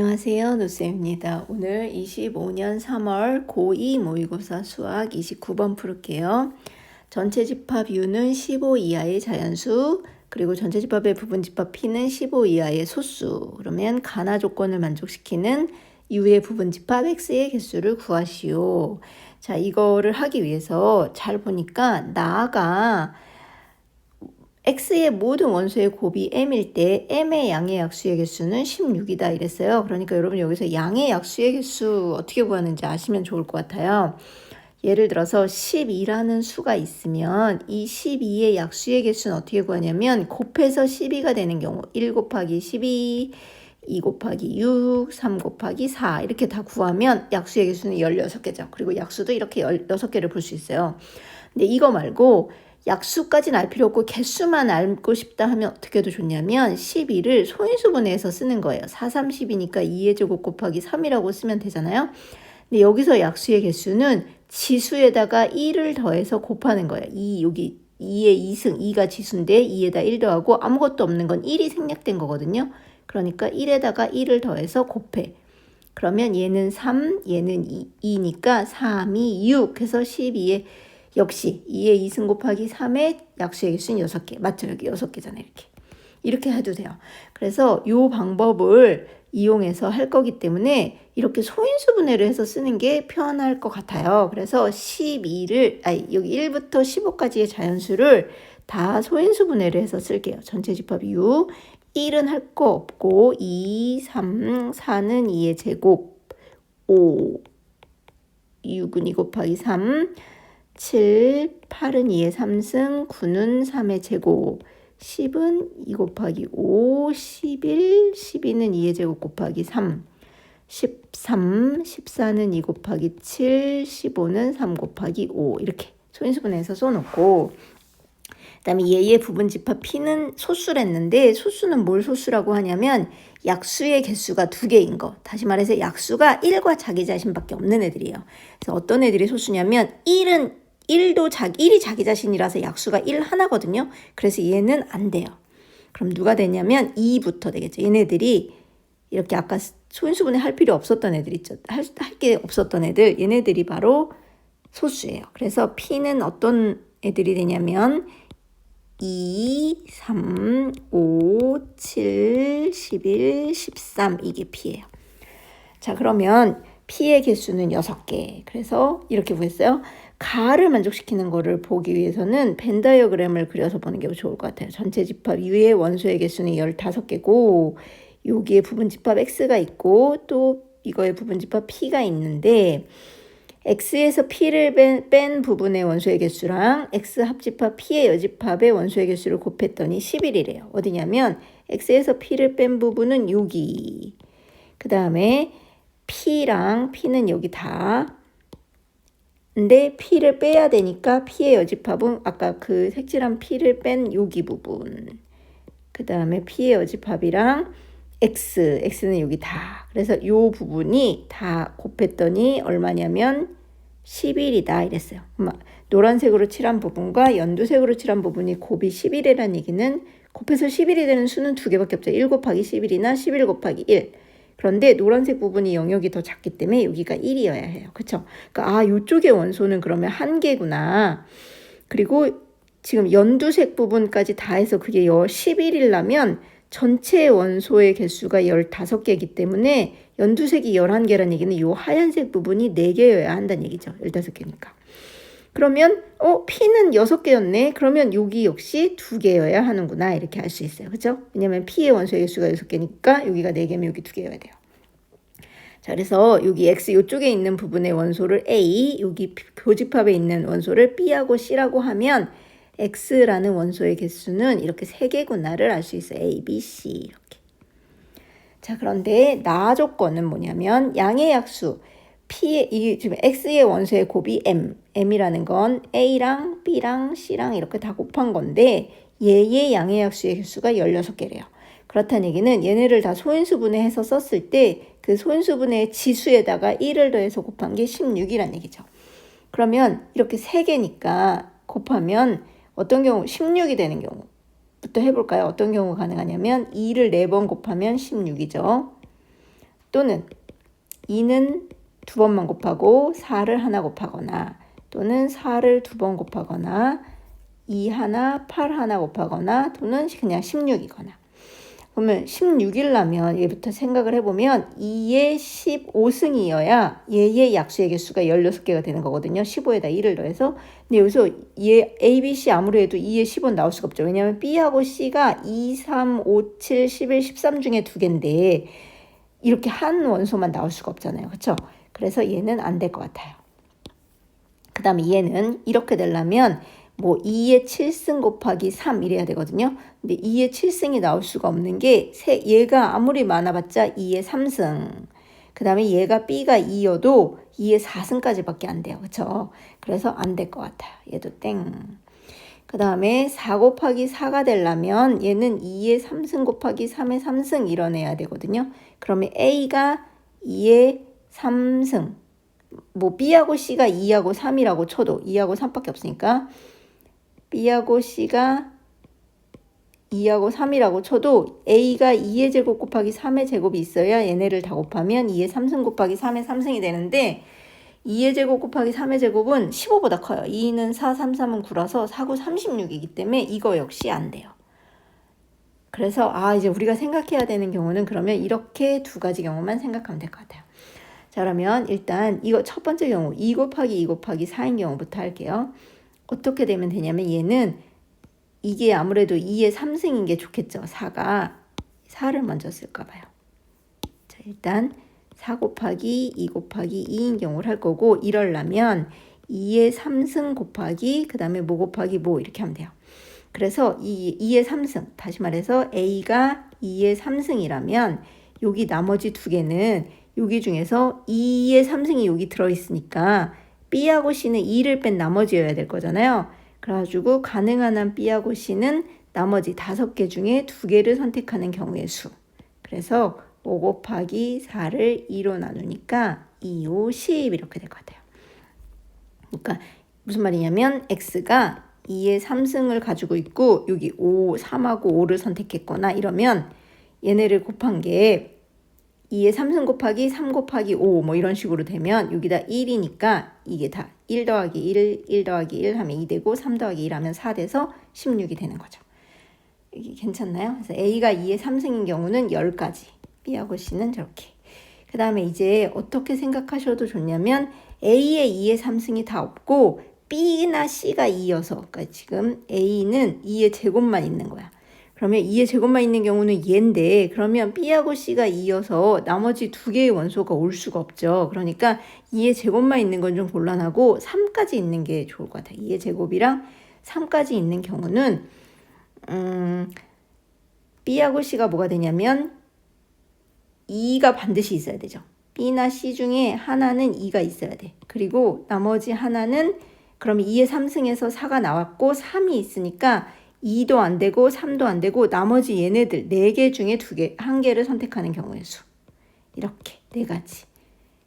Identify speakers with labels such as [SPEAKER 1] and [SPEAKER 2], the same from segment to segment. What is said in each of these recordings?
[SPEAKER 1] 안녕하세요. 노쌤입니다. 오늘 25년 3월 고2 모의고사 수학 29번 풀을게요. 전체 집합 U는 15 이하의 자연수, 그리고 전체 집합의 부분 집합 P는 15 이하의 소수. 그러면 가나 조건을 만족시키는 U의 부분 집합 X의 개수를 구하시오. 자, 이거를 하기 위해서 잘 보니까 나가 x의 모든 원소의 곱이 m일 때 m의 양의 약수의 개수는 16이다 이랬어요. 그러니까 여러분 여기서 양의 약수의 개수 어떻게 구하는지 아시면 좋을 것 같아요. 예를 들어서 12라는 수가 있으면 이 12의 약수의 개수는 어떻게 구하냐면 곱해서 12가 되는 경우 1 곱하기 12, 2 곱하기 6, 3 곱하기 4 이렇게 다 구하면 약수의 개수는 16개죠. 그리고 약수도 이렇게 16개를 볼 수 있어요. 근데 이거 말고 약수까지는 알 필요 없고 개수만 알고 싶다 하면 어떻게 해도 좋냐면 12를 소인수분해해서 쓰는 거예요. 4, 3, 10이니까 2의 제곱 곱하기 3이라고 쓰면 되잖아요. 근데 여기서 약수의 개수는 지수에다가 1을 더해서 곱하는 거예요. 여기 2의 2승, 2가 지수인데 2에다 1 더하고 아무것도 없는 건 1이 생략된 거거든요. 그러니까 1에다가 1을 더해서 곱해. 그러면 얘는 3, 얘는 2니까 3, 2, 6 해서 12에 역시 2의 2승 곱하기 3의 약수의 개수는 6개. 맞죠? 여기 6개잖아요. 이렇게 해도 돼요. 그래서 이 방법을 이용해서 할 거기 때문에 이렇게 소인수분해를 해서 쓰는 게 편할 것 같아요. 그래서 여기 1부터 15까지의 자연수를 다 소인수분해를 해서 쓸게요. 전체 집합 U. 1은 할 거 없고 2, 3, 4는 2의 제곱, 5, 6은 2 곱하기 3, 7, 8은 2의 3승, 9는 3의 제곱, 10은 2 곱하기 5, 11, 12는 2의 제곱 곱하기 3, 13, 14는 2 곱하기 7, 15는 3 곱하기 5 이렇게 소인수분해해서 써놓고 그 다음에 얘의 부분 집합 P는 소수랬는데 소수는 뭘 소수라고 하냐면 약수의 개수가 2개인 거. 다시 말해서 약수가 1과 자기 자신밖에 없는 애들이에요. 그래서 어떤 애들이 소수냐면 1이 자기 자신이라서 약수가 1 하나거든요. 그래서 얘는 안 돼요. 그럼 누가 되냐면 2부터 되겠죠. 얘네들이 이렇게 아까 소인수분해 할 필요 없었던 애들 있죠. 할 게 없었던 애들. 얘네들이 바로 소수예요. 그래서 P는 어떤 애들이 되냐면 2, 3, 5, 7, 11, 13 이게 P예요. 자, 그러면 P의 개수는 6개. 그래서 이렇게 구했어요. 가를 만족시키는 거를 보기 위해서는 벤 다이어그램을 그려서 보는 게 좋을 것 같아요. 전체 집합 U의 원소의 개수는 15개고 여기에 부분 집합 X가 있고 또 이거의 부분 집합 P가 있는데 X에서 P를 뺀 부분의 원소의 개수랑 X 합집합 P의 여집합의 원소의 개수를 곱했더니 11이래요. 어디냐면 X에서 P를 뺀 부분은 여기. 그 다음에 P랑 P는 여기 다. 근데 P를 빼야 되니까 P의 여집합은 아까 그 색칠한 P를 뺀 여기 부분. 그 다음에 P의 여집합이랑 X는 여기 다. 그래서 이 부분이 다 곱했더니 얼마냐면 11이다 이랬어요. 노란색으로 칠한 부분과 연두색으로 칠한 부분이 곱이 11이라는 얘기는 곱해서 11이 되는 수는 2개밖에 없죠. 1 곱하기 11이나 11 곱하기 1. 그런데 노란색 부분이 영역이 더 작기 때문에 여기가 1이어야 해요. 그렇죠? 그러니까 이쪽의 원소는 그러면 1개구나. 그리고 지금 연두색 부분까지 다 해서 그게 11이라면 전체 원소의 개수가 15개이기 때문에 연두색이 11개라는 얘기는 이 하얀색 부분이 4개여야 한다는 얘기죠. 15개니까. 그러면 P는 6개였네. 그러면 여기 역시 2개여야 하는구나. 이렇게 알 수 있어요. 그렇죠? 왜냐면 P의 원소의 개수가 6개니까 여기가 4개면 여기 2개여야 돼요. 자, 그래서 여기 X 이쪽에 있는 부분의 원소를 A, 여기 교집합에 있는 원소를 B하고 C라고 하면 X라는 원소의 개수는 이렇게 3개구나를 알 수 있어요. A, B, C 이렇게. 자, 그런데 나 조건은 뭐냐면 양의 약수 지금 X의 원소의 곱이 M이라는 건 A랑 B랑 C랑 이렇게 다 곱한 건데 얘의 양의 약수의 개수가 16개래요. 그렇다는 얘기는 얘네를 다 소인수분해해서 썼을 때 그 소인수분해의 지수에다가 1을 더해서 곱한 게 16이란 얘기죠. 그러면 이렇게 3개니까 곱하면 어떤 경우 16이 되는 경우부터 해볼까요? 어떤 경우가 가능하냐면 2를 4번 곱하면 16이죠. 또는 2는 2번만 곱하고 4를 하나 곱하거나 또는 4를 2번 곱하거나 2 하나 8 하나 곱하거나 또는 그냥 16이거나. 그러면 16이라면 얘부터 생각을 해보면 2의 15승이어야 얘의 약수의 개수가 16개가 되는 거거든요. 15에다 1을 더해서. 근데 여기서 얘 A, B, C 아무리 해도 2의 10은 나올 수가 없죠. 왜냐하면 B하고 C가 2, 3, 5, 7, 11, 13 중에 2개인데 이렇게 한 원소만 나올 수가 없잖아요. 그렇죠? 그래서 얘는 안 될 것 같아요. 그 다음에 얘는 이렇게 되려면 뭐 2의 7승 곱하기 3 이래야 되거든요. 근데 2의 7승이 나올 수가 없는 게 얘가 아무리 많아봤자 2의 3승. 그 다음에 얘가 B가 2여도 2의 4승까지밖에 안 돼요. 그렇죠? 그래서 안 될 것 같아요. 얘도 땡. 그 다음에 4 곱하기 4가 되려면 얘는 2의 3승 곱하기 3의 3승 이뤄내야 되거든요. 그러면 A가 2의 3승. 뭐 B하고 C가 2하고 3이라고 쳐도 2하고 3밖에 없으니까 B하고 C가 2하고 3이라고 쳐도 A가 2의 제곱 곱하기 3의 제곱이 있어야 얘네를 다 곱하면 2의 3승 곱하기 3의 3승이 되는데 2의 제곱 곱하기 3의 제곱은 15보다 커요. 2는 4, 3, 3은 9라서 4, 9, 36이기 때문에 이거 역시 안 돼요. 그래서 이제 우리가 생각해야 되는 경우는 그러면 이렇게 두 가지 경우만 생각하면 될 것 같아요. 자, 그러면 일단 이거 첫 번째 경우 2 곱하기 2 곱하기 4인 경우부터 할게요. 어떻게 되면 되냐면 얘는 이게 아무래도 2의 3승인 게 좋겠죠. 4가 4를 먼저 쓸까 봐요. 자, 일단 4 곱하기 2 곱하기 2인 경우를 할 거고 이러려면 2의 3승 곱하기 그 다음에 뭐 곱하기 뭐 이렇게 하면 돼요. 그래서 2의 3승 다시 말해서 A가 2의 3승이라면 여기 나머지 두 개는 여기 중에서 2의 3승이 여기 들어있으니까 B하고 C는 2를 뺀 나머지여야 될 거잖아요. 그래가지고 가능한 한 B하고 C는 나머지 5개 중에 2개를 선택하는 경우의 수. 그래서 5 곱하기 4를 2로 나누니까 2, 5, 10 이렇게 될 것 같아요. 그러니까 무슨 말이냐면 X가 2의 3승을 가지고 있고 여기 5, 3하고 5를 선택했거나 이러면 얘네를 곱한 게 2의 3승 곱하기 3 곱하기 5 뭐 이런 식으로 되면 여기다 1이니까 이게 다 1 더하기 1 더하기 1 하면 2 되고 3 더하기 1 하면 4 돼서 16이 되는 거죠. 이게 괜찮나요? 그래서 A가 2의 3승인 경우는 10가지, B하고 C는 저렇게. 그 다음에 이제 어떻게 생각하셔도 좋냐면 A의 2의 3승이 다 없고 B나 C가 2여서 그러니까 지금 A는 2의 제곱만 있는 거야. 그러면 2의 제곱만 있는 경우는 얘인데 그러면 B하고 C가 2여서 나머지 두 개의 원소가 올 수가 없죠. 그러니까 2의 제곱만 있는 건 좀 곤란하고 3까지 있는 게 좋을 것 같아요. 2의 제곱이랑 3까지 있는 경우는 B하고 C가 뭐가 되냐면 2가 반드시 있어야 되죠. B나 C 중에 하나는 2가 있어야 돼. 그리고 나머지 하나는 그러면 2의 3승에서 4가 나왔고 3이 있으니까 2도 안 되고 3도 안 되고 나머지 얘네들 4개 중에 2개, 1개를 선택하는 경우의 수. 이렇게 4가지.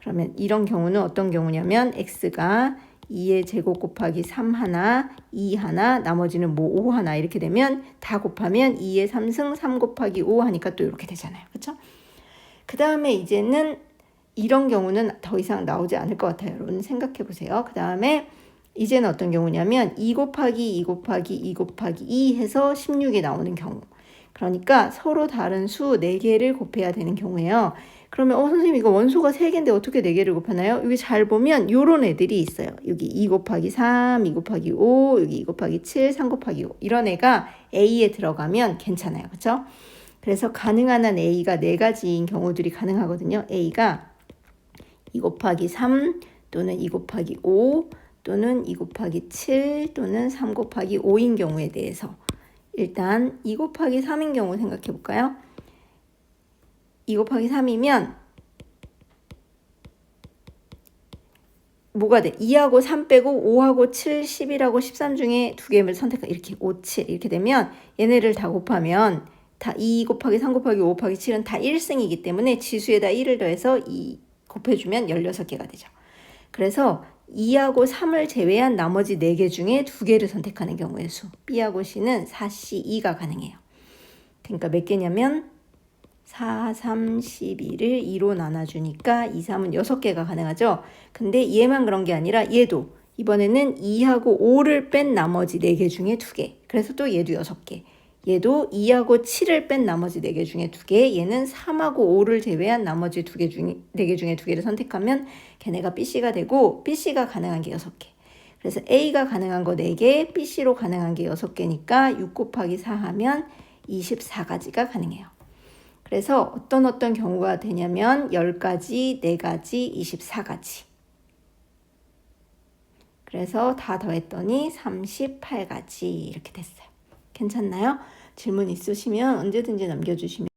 [SPEAKER 1] 그러면 이런 경우는 어떤 경우냐면 X가 2의 제곱 곱하기 3 하나, 2 하나, 나머지는 뭐 5 하나 이렇게 되면 다 곱하면 2의 3승 3 곱하기 5 하니까 또 이렇게 되잖아요. 그렇죠? 그 다음에 이제는 이런 경우는 더 이상 나오지 않을 것 같아요. 여러분 생각해 보세요. 그 다음에 이제는 어떤 경우냐면 2 곱하기 2 곱하기 2 곱하기 2 해서 16이 나오는 경우. 그러니까 서로 다른 수 4개를 곱해야 되는 경우예요. 그러면 선생님 이거 원소가 3개인데 어떻게 4개를 곱하나요? 여기 잘 보면 요런 애들이 있어요. 여기 2 곱하기 3, 2 곱하기 5, 여기 2 곱하기 7, 3 곱하기 5 이런 애가 A에 들어가면 괜찮아요. 그렇죠? 그래서 가능한 한 A가 4가지인 경우들이 가능하거든요. A가 2 곱하기 3 또는 2 곱하기 5 또는 2 곱하기 7 또는 3 곱하기 5인 경우에 대해서 일단 2 곱하기 3인 경우 생각해 볼까요? 2 곱하기 3이면 뭐가 돼? 2하고 3 빼고 5하고 7, 11하고 13 중에 2개를 선택하 이렇게 5, 7 이렇게 되면 얘네를 다 곱하면 다 2 곱하기 3 곱하기 5 곱하기 7은 다 1승이기 때문에 지수에다 1을 더해서 2 곱해주면 16개가 되죠. 그래서 2하고 3을 제외한 나머지 4개 중에 2개를 선택하는 경우의 수. B하고 C는 4, C, 2가 가능해요. 그러니까 몇 개냐면 4, 3, 12를 2로 나눠주니까 2, 3은 6개가 가능하죠. 근데 얘만 그런 게 아니라 얘도 이번에는 2하고 5를 뺀 나머지 4개 중에 2개. 그래서 또 얘도 6개. 얘도 2하고 7을 뺀 나머지 4개 중에 2개. 얘는 3하고 5를 제외한 나머지 4개 중에 2개를 선택하면 걔네가 BC가 되고 BC가 가능한 게 6개. 그래서 A가 가능한 거 4개, BC로 가능한 게 6개니까 6 곱하기 4 하면 24가지가 가능해요. 그래서 어떤 경우가 되냐면 10가지, 4가지, 24가지. 그래서 다 더했더니 38가지 이렇게 됐어요. 괜찮나요? 질문 있으시면 언제든지 남겨주시면